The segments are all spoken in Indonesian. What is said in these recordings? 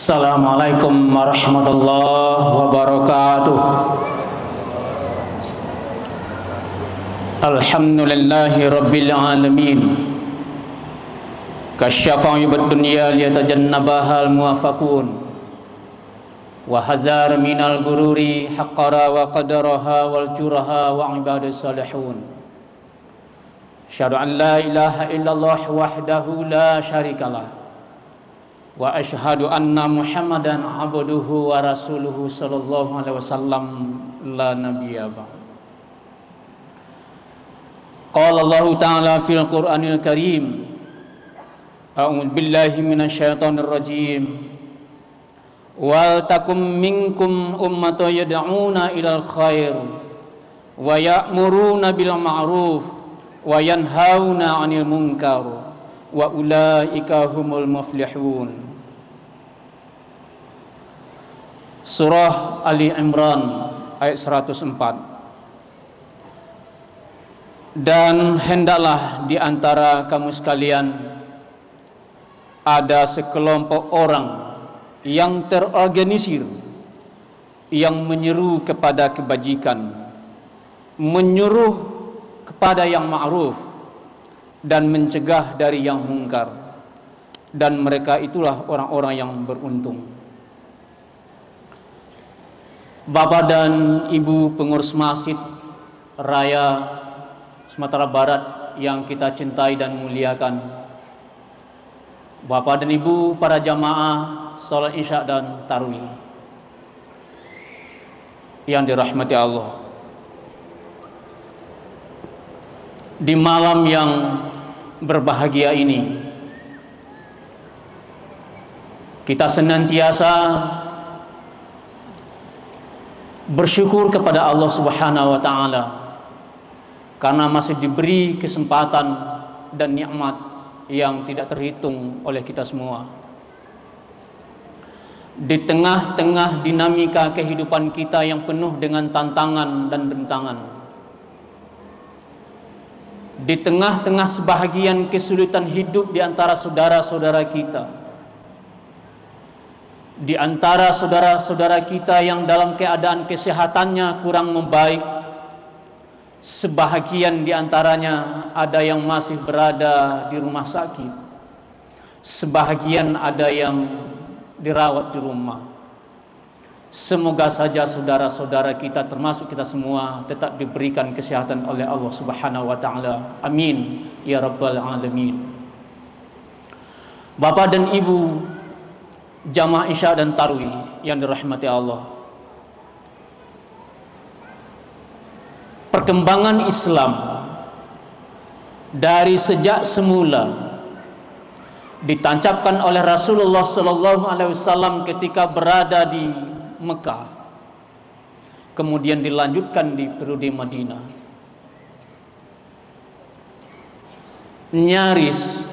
Assalamualaikum warahmatullahi wabarakatuh. Alhamdulillahi rabbil alamin. Kasyafa ibad dunya liyatajannabahal muwafaqun wa hazar minal gururi haqqara wa qadaraha wal juraha wa ibadus salihun. Asyhadu an la ilaha illallah wahdahu la syarikalah wa asyhadu anna Muhammadan abduhu wa rasuluhu sallallahu alaihi wasallam la nabiyya ba'd. Qala Allah ta'ala fil Qur'anil Karim, a'udzu billahi minasyaitonir rajim. Wal takum minkum ummatun yad'una ilal khair wa ya'muruna bil ma'ruf wa yanhauna 'anil munkar wa ulaika humul muflihun. Surah Ali Imran ayat 104. Dan hendaklah di antara kamu sekalian ada sekelompok orang yang terorganisir yang menyeru kepada kebajikan, menyuruh kepada yang ma'ruf dan mencegah dari yang mungkar, dan mereka itulah orang-orang yang beruntung. Bapak dan Ibu pengurus Masjid Raya Sumatera Barat yang kita cintai dan muliakan, Bapak dan Ibu para jamaah salat Isya dan Tarawih yang dirahmati Allah, di malam yang berbahagia ini kita senantiasa bersyukur kepada Allah Subhanahu wa taala karena masih diberi kesempatan dan nikmat yang tidak terhitung oleh kita semua. Di tengah-tengah dinamika kehidupan kita yang penuh dengan tantangan dan rintangan, di tengah-tengah sebahagian kesulitan hidup di antara saudara-saudara kita, di antara saudara-saudara kita yang dalam keadaan kesehatannya kurang membaik, sebahagian di antaranya ada yang masih berada di rumah sakit, sebahagian ada yang dirawat di rumah. Semoga saja saudara-saudara kita termasuk kita semua tetap diberikan kesehatan oleh Allah Subhanahu wa taala. Amin ya rabbal alamin. Bapak dan Ibu jamaah Isya dan Tarawih yang dirahmati Allah, perkembangan Islam dari sejak semula ditancapkan oleh Rasulullah sallallahu alaihi wasallam ketika berada di Mekah, kemudian dilanjutkan di periode Madinah, nyaris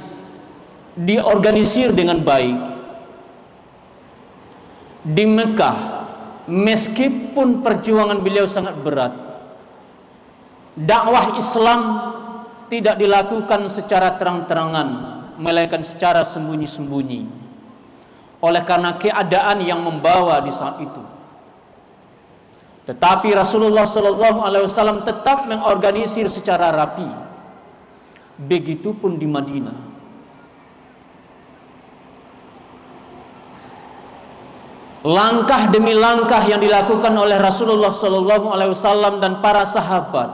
diorganisir dengan baik. Di Mekah, meskipun perjuangan beliau sangat berat, dakwah Islam tidak dilakukan secara terang-terangan, melainkan secara sembunyi-sembunyi, oleh karena keadaan yang membawa di saat itu. Tetapi Rasulullah SAW tetap mengorganisir secara rapi. Begitupun di Madinah. Langkah demi langkah yang dilakukan oleh Rasulullah SAW dan para sahabat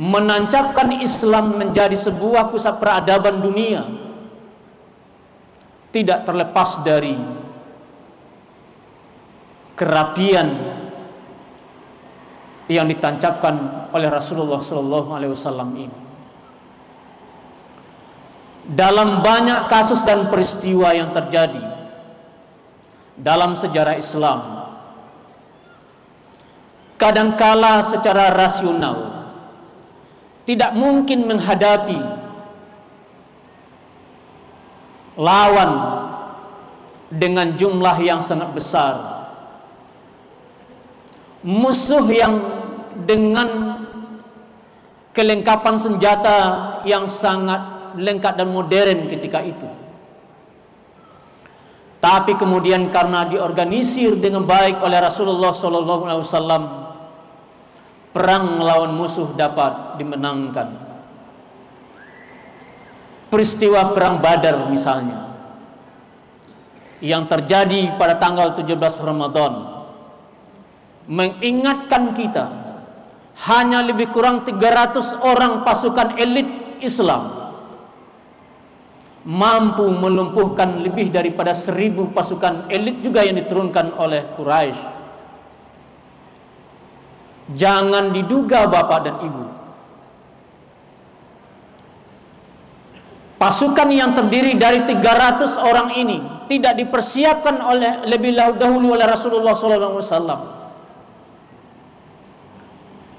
menancapkan Islam menjadi sebuah pusat peradaban dunia, tidak terlepas dari kerapian yang ditancapkan oleh Rasulullah SAW ini. Dalam banyak kasus dan peristiwa yang terjadi dalam sejarah Islam, kadangkala secara rasional tidak mungkin menghadapi lawan dengan jumlah yang sangat besar, musuh yang dengan kelengkapan senjata yang sangat lengkap dan modern ketika itu. Tapi kemudian karena diorganisir dengan baik oleh Rasulullah SAW, perang melawan musuh dapat dimenangkan. Peristiwa perang Badar misalnya, yang terjadi pada tanggal 17 Ramadan, mengingatkan kita hanya lebih kurang 300 orang pasukan elit Islam mampu melumpuhkan lebih daripada 1000 pasukan elit juga yang diturunkan oleh Quraisy. Jangan diduga Bapak dan Ibu, pasukan yang terdiri dari 300 orang ini tidak dipersiapkan lebih dahulu oleh Rasulullah SAW.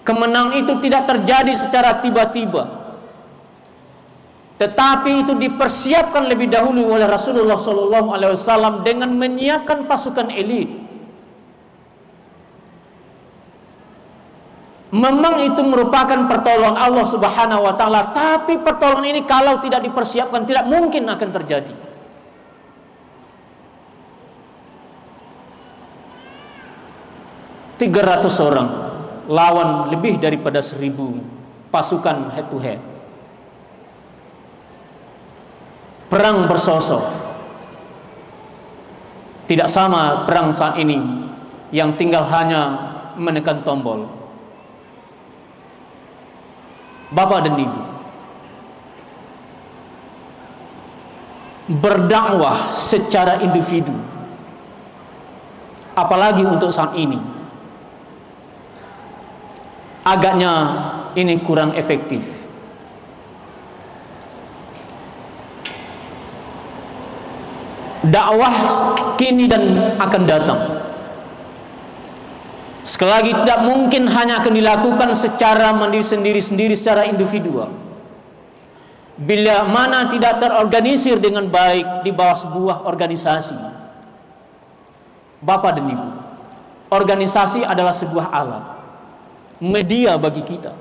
Kemenangan itu tidak terjadi secara tiba-tiba, tetapi itu dipersiapkan lebih dahulu oleh Rasulullah SAW dengan menyiapkan pasukan elit. Memang itu merupakan pertolongan Allah Subhanahu wa taala, tapi pertolongan ini kalau tidak dipersiapkan tidak mungkin akan terjadi. Tiga 300 orang lawan lebih daripada 1000 pasukan head to head. Perang bersosok. Tidak sama perang saat ini yang tinggal hanya menekan tombol. Bapak dan Ibu, berdakwah secara individu, apalagi untuk saat ini, agaknya ini kurang efektif. Dakwah kini dan akan datang, sekali lagi tidak mungkin hanya akan dilakukan secara mandiri sendiri-sendiri, secara individual. Bila mana tidak terorganisir dengan baik di bawah sebuah organisasi. Bapak dan Ibu, organisasi adalah sebuah alat, media bagi kita.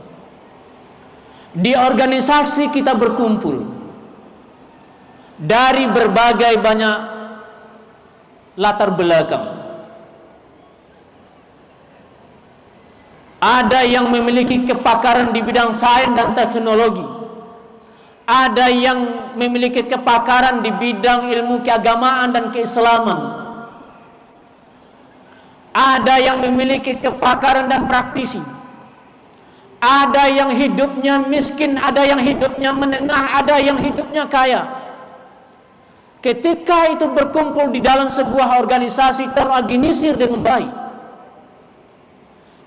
Di organisasi kita berkumpul dari berbagai banyak latar belakang. Ada yang memiliki kepakaran di bidang sains dan teknologi, ada yang memiliki kepakaran di bidang ilmu keagamaan dan keislaman, ada yang memiliki kepakaran dan praktisi, ada yang hidupnya miskin, ada yang hidupnya menengah, ada yang hidupnya kaya. Ketika itu berkumpul di dalam sebuah organisasi terorganisir dengan baik,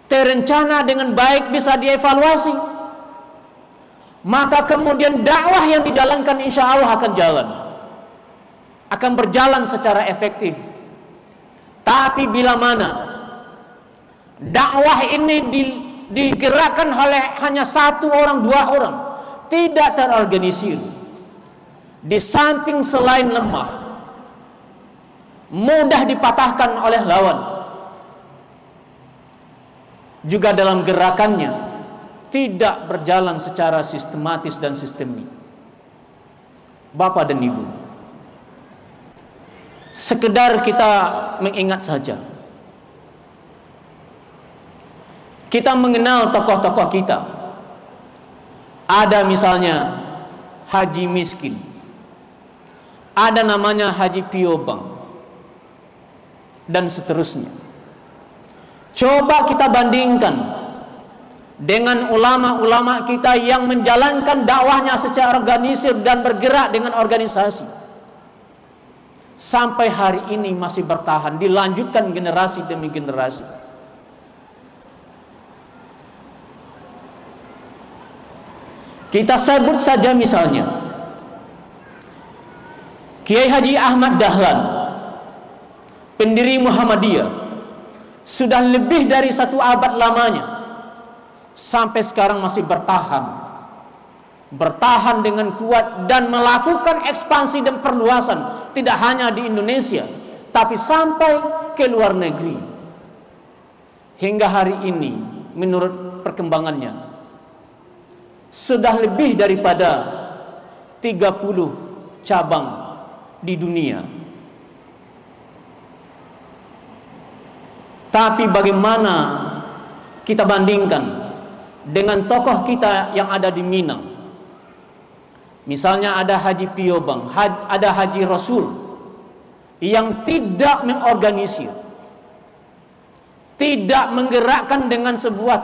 terencana dengan baik, bisa dievaluasi, maka kemudian dakwah yang dijalankan insya Allah akan berjalan secara efektif. Tapi bila mana dakwah ini digerakkan oleh hanya 1 orang, 2 orang, tidak terorganisir, di samping selain lemah, mudah dipatahkan oleh lawan, juga dalam gerakannya tidak berjalan secara sistematis dan sistemik. Bapak dan Ibu, sekedar kita mengingat saja, kita mengenal tokoh-tokoh kita. Ada misalnya Haji Miskin, ada namanya Haji Piobang, dan seterusnya. Coba kita bandingkan dengan ulama-ulama kita yang menjalankan dakwahnya secara organisir dan bergerak dengan organisasi. Sampai hari ini masih bertahan, dilanjutkan generasi demi generasi. Kita sebut saja misalnya Kiai Haji Ahmad Dahlan, pendiri Muhammadiyah, sudah lebih dari 1 abad lamanya, sampai sekarang masih bertahan dengan kuat dan melakukan ekspansi dan perluasan, tidak hanya di Indonesia, tapi sampai ke luar negeri. Hingga hari ini, menurut perkembangannya, sudah lebih daripada 30 cabang di dunia. Tapi bagaimana kita bandingkan dengan tokoh kita yang ada di Minang? Misalnya ada Haji Piobang, ada Haji Rasul yang tidak mengorganisir, tidak menggerakkan dengan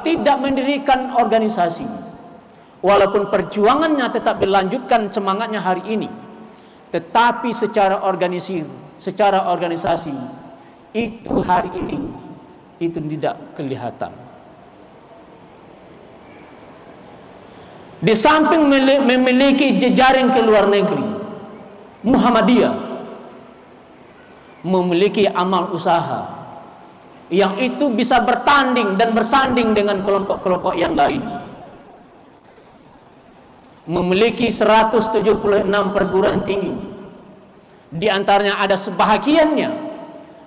tidak mendirikan organisasi. Walaupun perjuangannya tetap dilanjutkan semangatnya hari ini, tetapi secara organisasi itu hari ini itu tidak kelihatan. Di samping memiliki jejaring ke luar negeri, Muhammadiyah memiliki amal usaha yang itu bisa bertanding dan bersanding dengan kelompok-kelompok yang lain. Memiliki 176 perguruan tinggi. Di antaranya ada sebahagiannya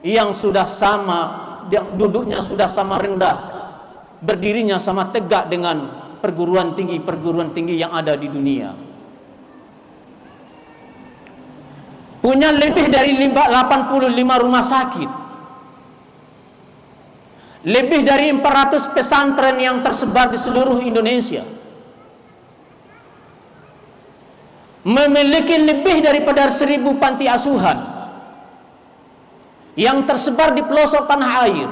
yang sudah sama, duduknya sudah sama rendah, berdirinya sama tegak dengan perguruan tinggi yang ada di dunia. Punya lebih dari 85 rumah sakit, lebih dari 400 pesantren yang tersebar di seluruh Indonesia, memiliki lebih daripada 1000 panti asuhan yang tersebar di pelosok tanah air,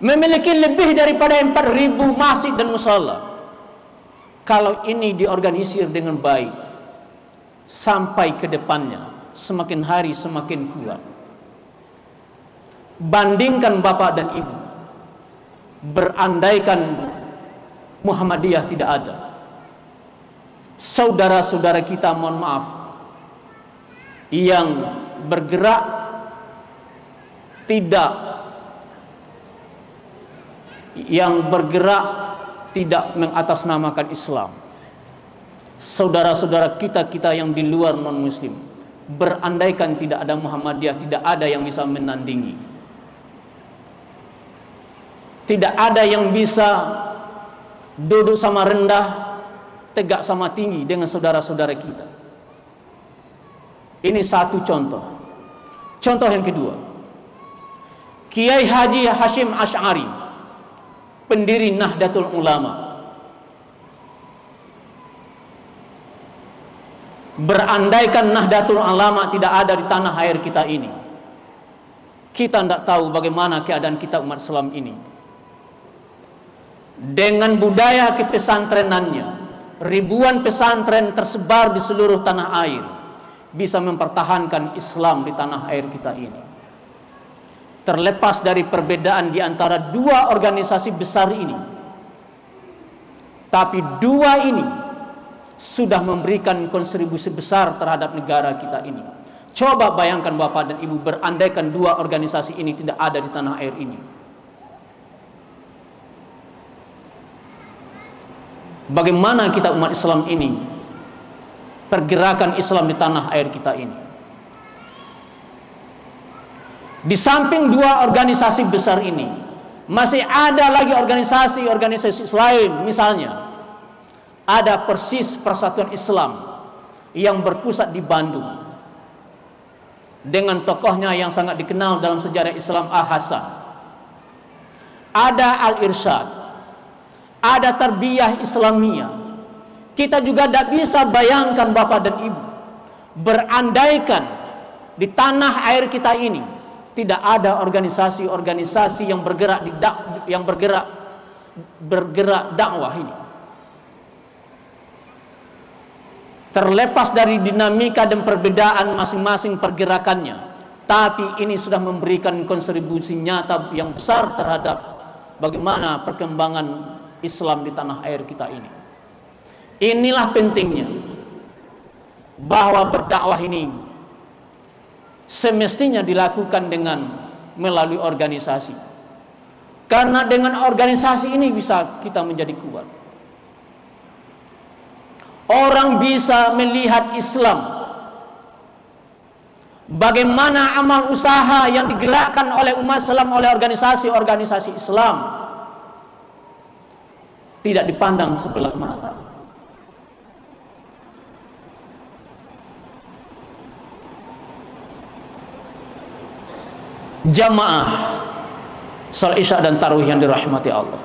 memiliki lebih daripada 4000 masjid dan musala. Kalau ini diorganisir dengan baik, sampai ke depannya semakin hari semakin kuat. Bandingkan Bapak dan Ibu, berandaikan Muhammadiyah tidak ada, saudara-saudara kita, mohon maaf, yang bergerak tidak mengatasnamakan Islam, saudara-saudara kita yang di luar non muslim, berandaikan tidak ada Muhammadiyah, tidak ada yang bisa menandingi, tidak ada yang bisa duduk sama rendah, tegak sama tinggi dengan saudara-saudara kita. Ini satu contoh. Contoh yang kedua, Kiai Haji Hashim Asy'ari, pendiri Nahdlatul Ulama. Berandaikan Nahdlatul Ulama tidak ada di tanah air kita ini, kita tidak tahu bagaimana keadaan kita umat Islam ini. Dengan budaya kepesantrenannya, ribuan pesantren tersebar di seluruh tanah air, bisa mempertahankan Islam di tanah air kita ini. Terlepas dari perbedaan di antara dua organisasi besar ini, tapi dua ini sudah memberikan kontribusi besar terhadap negara kita ini. Coba bayangkan Bapak dan Ibu, berandaikan dua organisasi ini tidak ada di tanah air ini, bagaimana kita umat Islam ini, pergerakan Islam di tanah air kita ini. Di samping dua organisasi besar ini, masih ada lagi organisasi lain. Misalnya ada Persis Persatuan Islam yang berpusat di Bandung, dengan tokohnya yang sangat dikenal dalam sejarah Islam, Al-Hasan. Ada Al-Irsyad, ada Tarbiyah Islamiyah. Kita juga tidak bisa bayangkan Bapak dan Ibu, berandaikan di tanah air kita ini tidak ada organisasi-organisasi yang bergerak dakwah ini. Terlepas dari dinamika dan perbedaan masing-masing pergerakannya, tapi ini sudah memberikan kontribusi nyata yang besar terhadap bagaimana perkembangan Islam di tanah air kita ini. Inilah pentingnya bahwa berdakwah ini semestinya dilakukan dengan melalui organisasi, karena dengan organisasi ini bisa kita menjadi kuat. Orang bisa melihat Islam, bagaimana amal usaha yang digerakkan oleh umat Islam, oleh organisasi-organisasi Islam, tidak dipandang sebelah mata. jamaah salat Isya dan tarawih yang dirahmati Allah.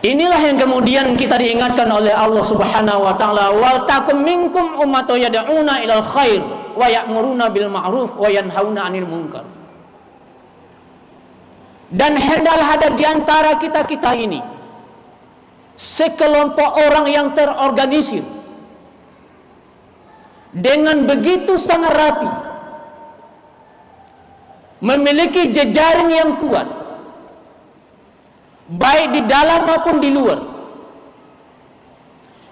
Inilah yang kemudian kita diingatkan oleh Allah Subhanahu wa taala, wal takum minkum ummatun yad'una ilal khair wa ya'muruna bil ma'ruf wa yanhauna 'anil munkar. Dan hendaklah ada di antara kita-kita ini sekelompok orang yang terorganisir dengan begitu sangat rapi, memiliki jejaring yang kuat, baik di dalam maupun di luar,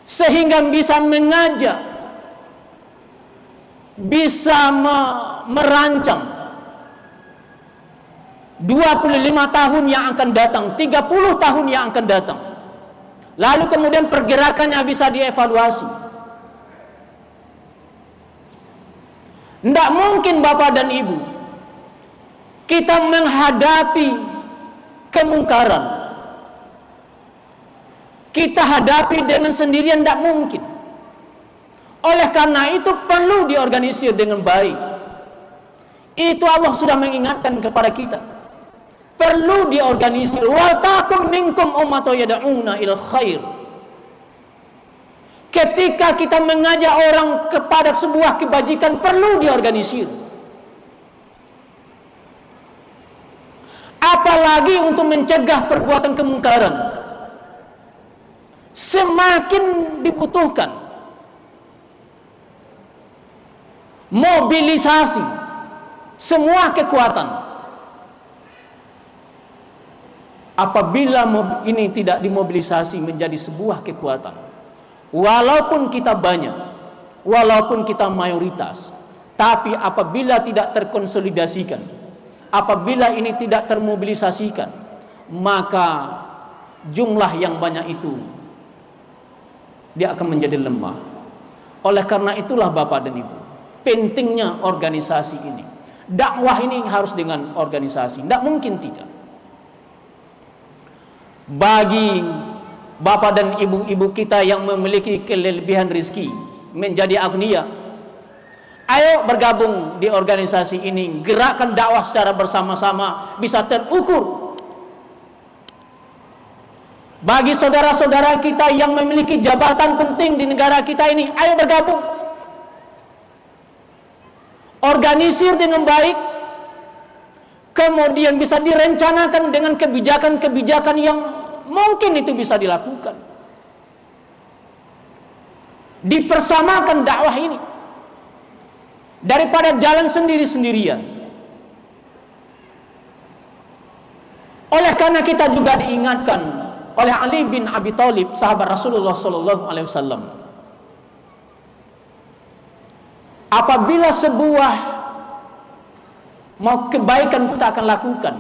sehingga bisa mengajak, bisa merancang 25 tahun yang akan datang, 30 tahun yang akan datang, lalu kemudian pergerakannya bisa dievaluasi. Tidak mungkin Bapak dan Ibu kita menghadapi kemungkaran, kita hadapi dengan sendirian, tidak mungkin. Oleh karena itu perlu diorganisir dengan baik. Itu Allah sudah mengingatkan kepada kita, perlu diorganisir. Wa takum minkum ummatun yad'una ilal khair. Ketika kita mengajak orang kepada sebuah kebajikan, perlu diorganisir. Apalagi untuk mencegah perbuatan kemungkaran, semakin dibutuhkan mobilisasi semua kekuatan. Apabila ini tidak dimobilisasi menjadi sebuah kekuatan, walaupun kita banyak, walaupun kita mayoritas, tapi apabila tidak terkonsolidasikan, apabila ini tidak termobilisasikan, maka jumlah yang banyak itu dia akan menjadi lemah. Oleh karena itulah Bapak dan Ibu, pentingnya organisasi ini. Dakwah ini harus dengan organisasi, tidak mungkin tidak. Bagi Bapak dan ibu-ibu kita yang memiliki kelebihan rezeki, menjadi agnia, ayo bergabung di organisasi ini. Gerakan dakwah secara bersama-sama bisa terukur. Bagi saudara-saudara kita yang memiliki jabatan penting di negara kita ini, ayo bergabung. Organisir dengan baik, kemudian bisa direncanakan dengan kebijakan-kebijakan yang mungkin itu bisa dilakukan. Dipersamakan dakwah ini daripada jalan sendiri-sendirian. Oleh karena kita juga diingatkan oleh Ali bin Abi Thalib, sahabat Rasulullah SAW, apabila sebuah mau kebaikan kita akan lakukan,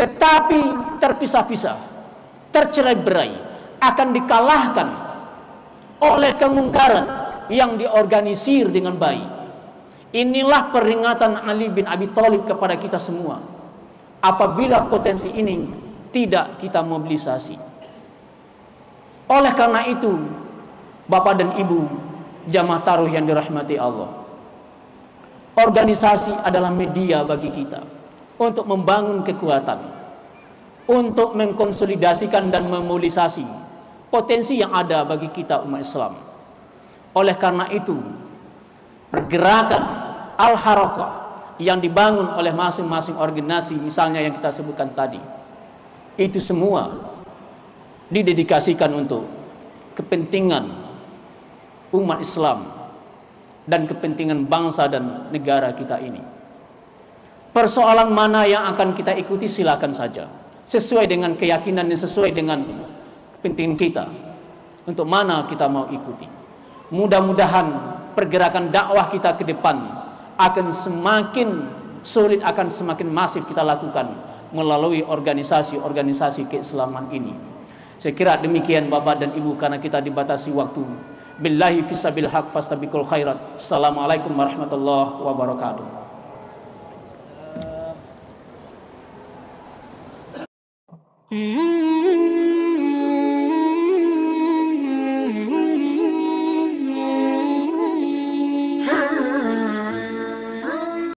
tetapi terpisah-pisah, tercerai-berai, akan dikalahkan oleh kemungkaran yang diorganisir dengan baik. Inilah peringatan Ali bin Abi Thalib kepada kita semua. Apabila potensi ini tidak kita mobilisasi. Oleh karena itu, Bapak dan Ibu jamaah tarawih yang dirahmati Allah, organisasi adalah media bagi kita untuk membangun kekuatan, untuk mengkonsolidasikan dan memobilisasi potensi yang ada bagi kita umat Islam. Oleh karena itu, pergerakan al-harakah yang dibangun oleh masing-masing organisasi, misalnya yang kita sebutkan tadi, itu semua didedikasikan untuk kepentingan umat Islam dan kepentingan bangsa dan negara kita ini. Persoalan mana yang akan kita ikuti silakan saja, sesuai dengan keyakinan dan sesuai dengan kepentingan kita, untuk mana kita mau ikuti. Mudah-mudahan pergerakan dakwah kita ke depan akan semakin sulit, akan semakin masif kita lakukan melalui organisasi-organisasi keislaman ini. Saya kira demikian Bapak dan Ibu, karena kita dibatasi waktu. Billahi fisabil haq fastabiqul khairat. Assalamualaikum warahmatullahi wabarakatuh.